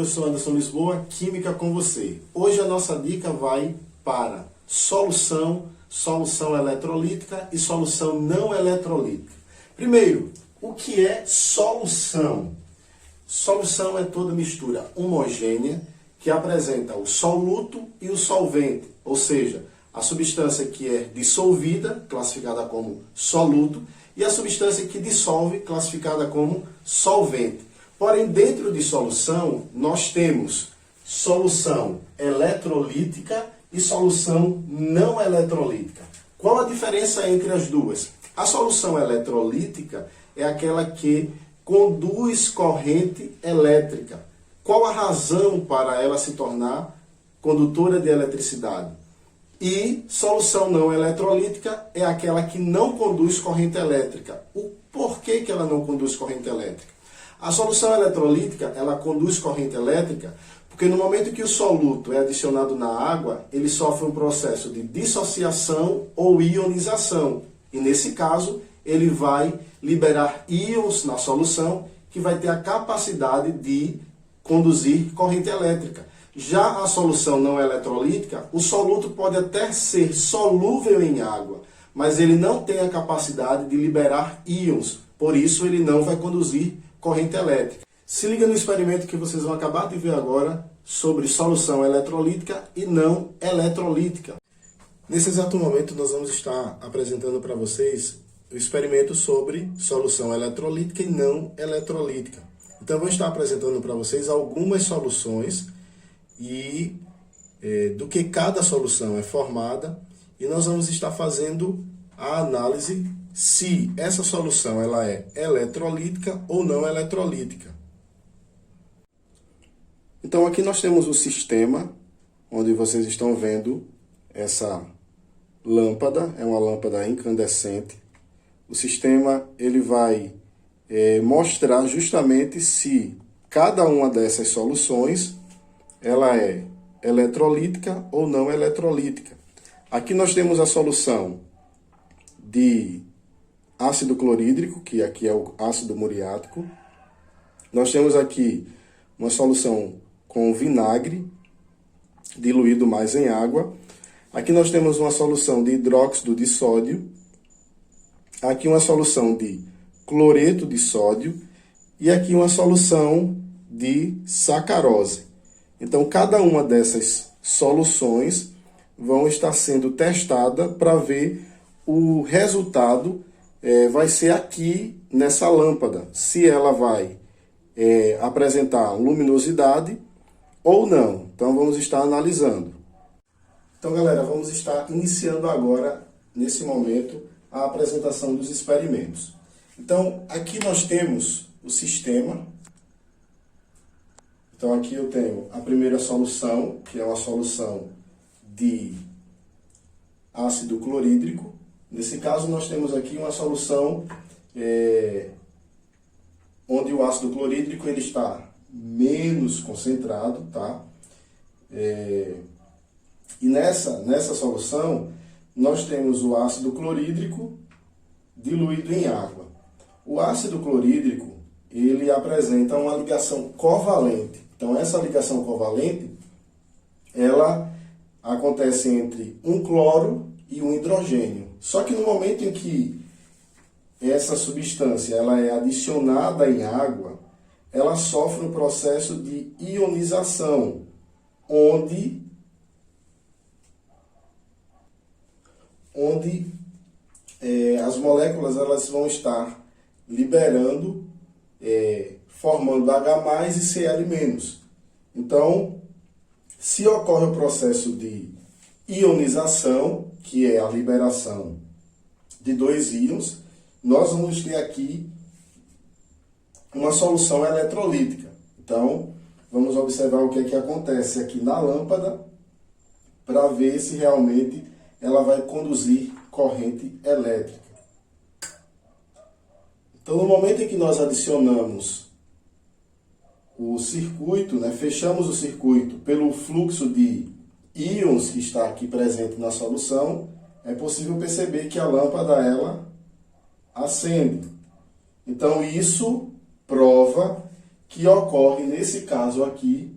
professor Anderson Lisboa, Química com você. Hoje a nossa dica vai para solução eletrolítica e solução não eletrolítica. Primeiro, o que é solução? Solução é toda mistura homogênea que apresenta o soluto e o solvente, ou seja, a substância que é dissolvida, classificada como soluto, e a substância que dissolve, classificada como solvente. Porém, dentro de solução, nós temos solução eletrolítica e solução não eletrolítica. Qual a diferença entre as duas? A solução eletrolítica é aquela que conduz corrente elétrica. Qual a razão para ela se tornar condutora de eletricidade? E solução não eletrolítica é aquela que não conduz corrente elétrica. O porquê que ela não conduz corrente elétrica? A solução eletrolítica, ela conduz corrente elétrica porque no momento que o soluto é adicionado na água, ele sofre um processo de dissociação ou ionização. E nesse caso, ele vai liberar íons na solução que vai ter a capacidade de conduzir corrente elétrica. Já a solução não eletrolítica, o soluto pode até ser solúvel em água, mas ele não tem a capacidade de liberar íons, por isso ele não vai conduzir corrente elétrica. Se liga no experimento que vocês vão acabar de ver agora sobre solução eletrolítica e não eletrolítica. Nesse exato momento nós vamos estar apresentando para vocês o experimento sobre solução eletrolítica e não eletrolítica. Então eu vou estar apresentando para vocês algumas soluções e do que cada solução é formada, e nós vamos estar fazendo a análise se essa solução ela é eletrolítica ou não eletrolítica. Então aqui nós temos o sistema, onde vocês estão vendo essa lâmpada, é uma lâmpada incandescente. O sistema ele vai mostrar justamente se cada uma dessas soluções ela é eletrolítica ou não eletrolítica. Aqui nós temos a solução de ácido clorídrico, que aqui é o ácido muriático. Nós temos aqui uma solução com vinagre diluído mais em água. Aqui nós temos uma solução de hidróxido de sódio. Aqui uma solução de cloreto de sódio. E aqui uma solução de sacarose. Então, cada uma dessas soluções vão estar sendo testada para ver o resultado vai ser aqui nessa lâmpada. Se ela vai apresentar luminosidade ou não. Então, vamos estar analisando. Então, galera, vamos estar iniciando agora, nesse momento, a apresentação dos experimentos. Então, aqui nós temos o sistema. Então, aqui eu tenho a primeira solução, que é uma solução de ácido clorídrico. Nesse caso, nós temos aqui uma solução onde o ácido clorídrico ele está menos concentrado, tá? E nessa solução, nós temos o ácido clorídrico diluído em água. O ácido clorídrico, ele apresenta uma ligação covalente. Então, essa ligação covalente, ela acontece entre um cloro e um hidrogênio. Só que no momento em que essa substância ela é adicionada em água, ela sofre um processo de ionização, onde as moléculas elas vão estar liberando, formando H+, e Cl-. Então, se ocorre o processo de ionização, que é a liberação de dois íons, nós vamos ter aqui uma solução eletrolítica. Então, vamos observar o que é que acontece aqui na lâmpada para ver se realmente ela vai conduzir corrente elétrica. Então, no momento em que nós adicionamos o circuito, fechamos o circuito pelo fluxo de íons que está aqui presente na solução, é possível perceber que a lâmpada ela acende. Então, isso prova que ocorre nesse caso aqui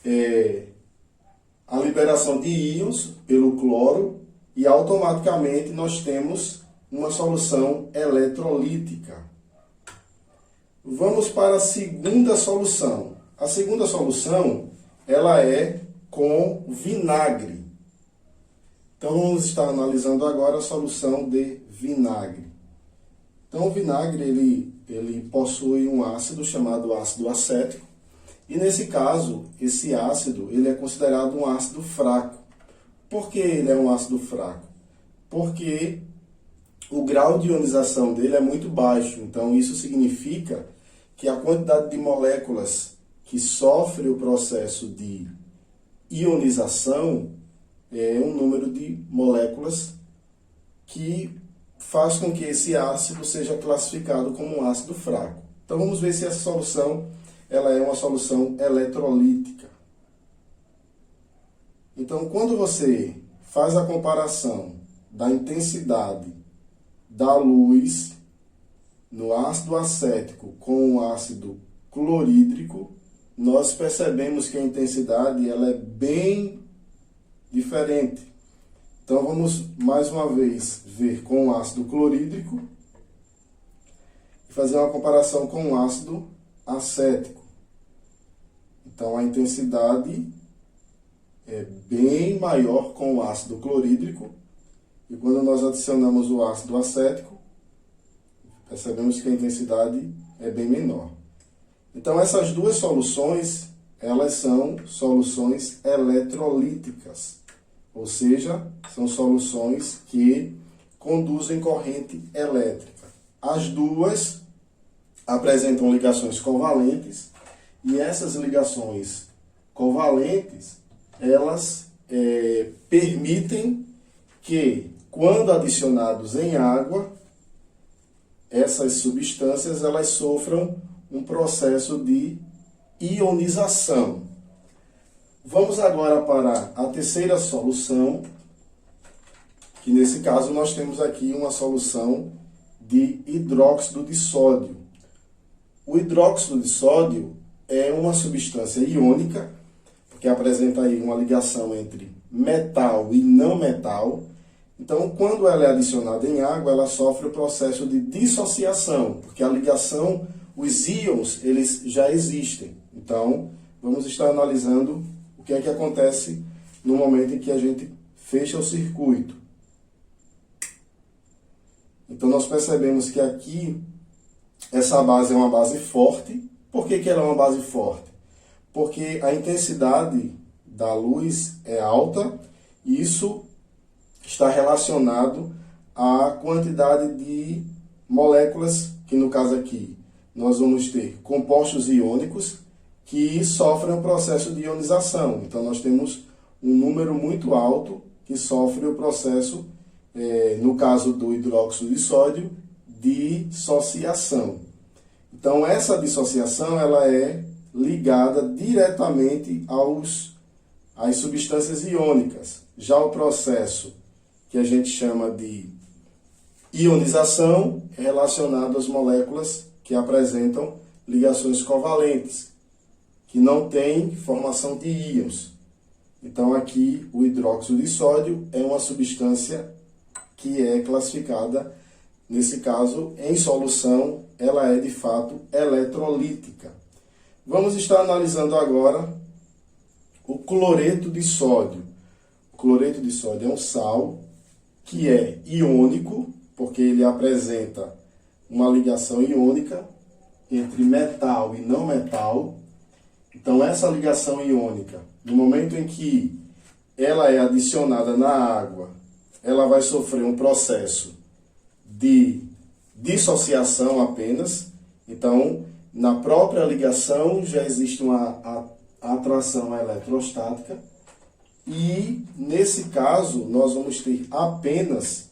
é a liberação de íons pelo cloro e automaticamente nós temos uma solução eletrolítica. Vamos para a segunda solução. A segunda solução, ela é com vinagre. Então vamos estar analisando agora a solução de vinagre. Então o vinagre ele possui um ácido chamado ácido acético. E nesse caso, esse ácido ele é considerado um ácido fraco. Por que ele é um ácido fraco? Porque o grau de ionização dele é muito baixo. Então isso significa que a quantidade de moléculas que sofre o processo de ionização é um número de moléculas que faz com que esse ácido seja classificado como um ácido fraco. Então vamos ver se essa solução ela é uma solução eletrolítica. Então, quando você faz a comparação da intensidade da luz no ácido acético com o ácido clorídrico, nós percebemos que a intensidade ela é bem diferente. Então, vamos mais uma vez ver com o ácido clorídrico e fazer uma comparação com o ácido acético. Então, a intensidade é bem maior com o ácido clorídrico e quando nós adicionamos o ácido acético, percebemos que a intensidade é bem menor. Então, essas duas soluções, elas são soluções eletrolíticas, ou seja, são soluções que conduzem corrente elétrica. As duas apresentam ligações covalentes e essas ligações covalentes, elas permitem que, quando adicionados em água, essas substâncias elas sofram um processo de ionização. Vamos agora para a terceira solução, que nesse caso nós temos aqui uma solução de hidróxido de sódio. O hidróxido de sódio é uma substância iônica, porque apresenta aí uma ligação entre metal e não metal. Então, quando ela é adicionada em água, ela sofre o processo de dissociação, porque a ligação, os íons, eles já existem. Então, vamos estar analisando o que é que acontece no momento em que a gente fecha o circuito. Então, nós percebemos que aqui, essa base é uma base forte. Por que ela é uma base forte? Porque a intensidade da luz é alta e isso está relacionado à quantidade de moléculas, que no caso aqui nós vamos ter compostos iônicos que sofrem o processo de ionização. Então nós temos um número muito alto que sofre o processo, no caso do hidróxido de sódio, de dissociação. Então, essa dissociação ela é ligada diretamente às substâncias iônicas. Já o processo que a gente chama de ionização é relacionado às moléculas que apresentam ligações covalentes, que não têm formação de íons. Então, aqui, o hidróxido de sódio é uma substância que é classificada, nesse caso, em solução, ela é de fato eletrolítica. Vamos estar analisando agora o cloreto de sódio. O cloreto de sódio é um sal que é iônico, porque ele apresenta uma ligação iônica entre metal e não metal. Então, essa ligação iônica, no momento em que ela é adicionada na água, ela vai sofrer um processo de dissociação apenas. Então, na própria ligação já existe uma atração eletrostática e, nesse caso, nós vamos ter apenas,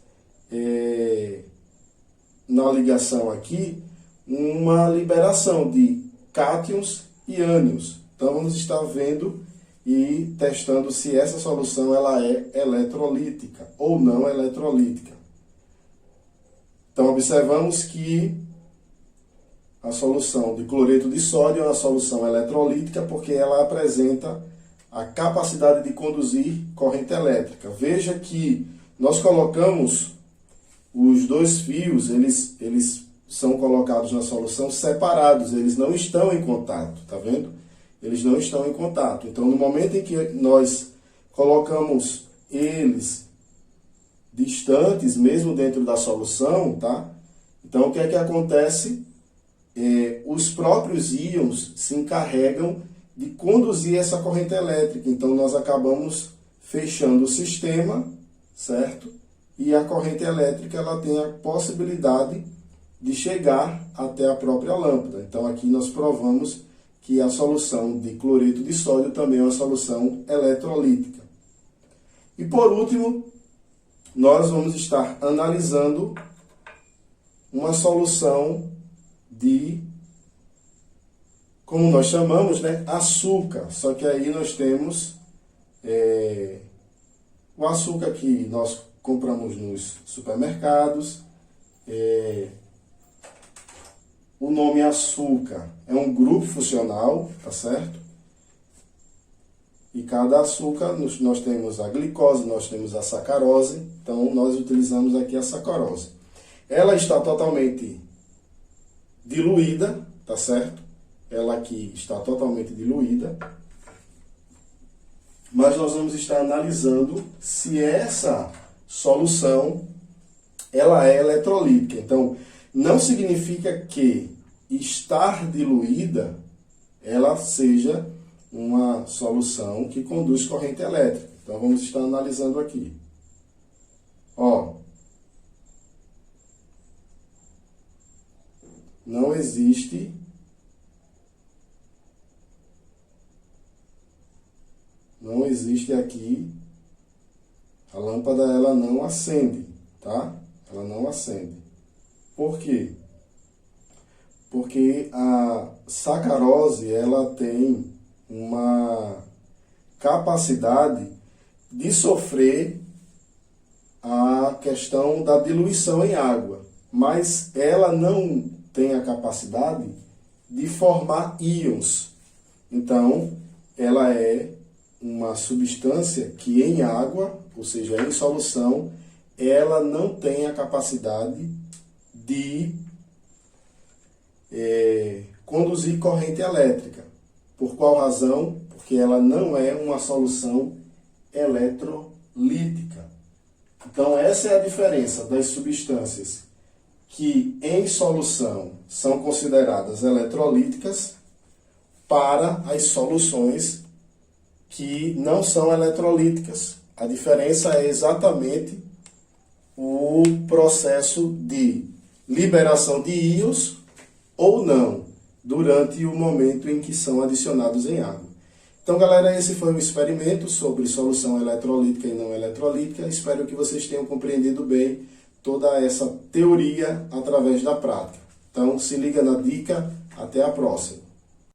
na ligação aqui, uma liberação de cátions e ânions. Então, vamos estar vendo e testando se essa solução ela é eletrolítica ou não eletrolítica. Então, observamos que a solução de cloreto de sódio é uma solução eletrolítica porque ela apresenta a capacidade de conduzir corrente elétrica. Veja que nós colocamos os dois fios, eles são colocados na solução separados, eles não estão em contato, tá vendo? Eles não estão em contato. Então, no momento em que nós colocamos eles distantes, mesmo dentro da solução, tá? Então, o que é que acontece? Os próprios íons se encarregam de conduzir essa corrente elétrica. Então, nós acabamos fechando o sistema, certo? E a corrente elétrica ela tem a possibilidade de chegar até a própria lâmpada. Então, aqui nós provamos que a solução de cloreto de sódio também é uma solução eletrolítica. E, por último, nós vamos estar analisando uma solução de, como nós chamamos, né, açúcar. Só que aí nós temos o açúcar que nós compramos nos supermercados. O nome açúcar é um grupo funcional, tá certo? E cada açúcar, nós temos a glicose, nós temos a sacarose. Então, nós utilizamos aqui a sacarose. Ela está totalmente diluída, tá certo? Ela aqui está totalmente diluída. Mas nós vamos estar analisando se essa solução ela é eletrolítica. Então, não significa que estar diluída ela seja uma solução que conduz corrente elétrica. Então, vamos estar analisando aqui. Ó, não existe aqui, a lâmpada ela não acende, tá? Ela não acende. Por quê? Porque a sacarose ela tem uma capacidade de sofrer a questão da diluição em água, mas ela não tem a capacidade de formar íons. Então, ela é uma substância que em água, ou seja, em solução, ela não tem a capacidade de conduzir corrente elétrica. Por qual razão? Porque ela não é uma solução eletrolítica. Então, essa é a diferença das substâncias que em solução são consideradas eletrolíticas para as soluções que não são eletrolíticas. A diferença é exatamente o processo de liberação de íons ou não, durante o momento em que são adicionados em água. Então, galera, esse foi um experimento sobre solução eletrolítica e não eletrolítica. Espero que vocês tenham compreendido bem toda essa teoria através da prática. Então, se liga na dica. Até a próxima.